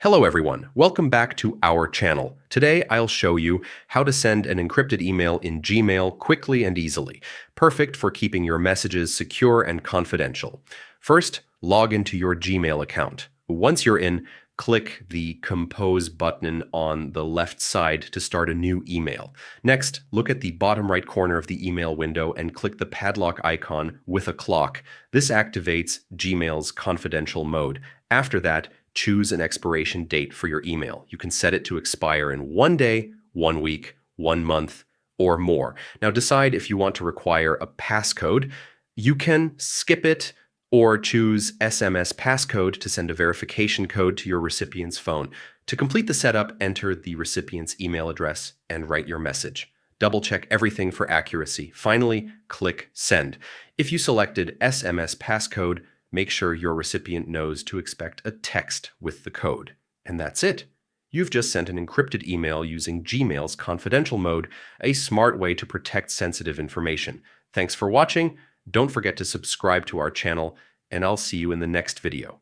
Hello everyone, welcome back to our channel. Today I'll show you how to send an encrypted email in Gmail quickly and easily, perfect for keeping your messages secure and confidential. First, log into your Gmail account. Once you're in, click the Compose button on the left side to start a new email. Next, look at the bottom right corner of the email window and click the padlock icon with a clock. This activates Gmail's confidential mode. After that, choose an expiration date for your email. You can set it to expire in 1 day, 1 week, 1 month, or more. Now decide if you want to require a passcode. You can skip it or choose SMS passcode to send a verification code to your recipient's phone. To complete the setup, enter the recipient's email address and write your message. Double check everything for accuracy. Finally, click Send. If you selected SMS passcode, make sure your recipient knows to expect a text with the code. And that's it. You've just sent an encrypted email using Gmail's confidential mode, a smart way to protect sensitive information. Thanks for watching. Don't forget to subscribe to our channel, and I'll see you in the next video.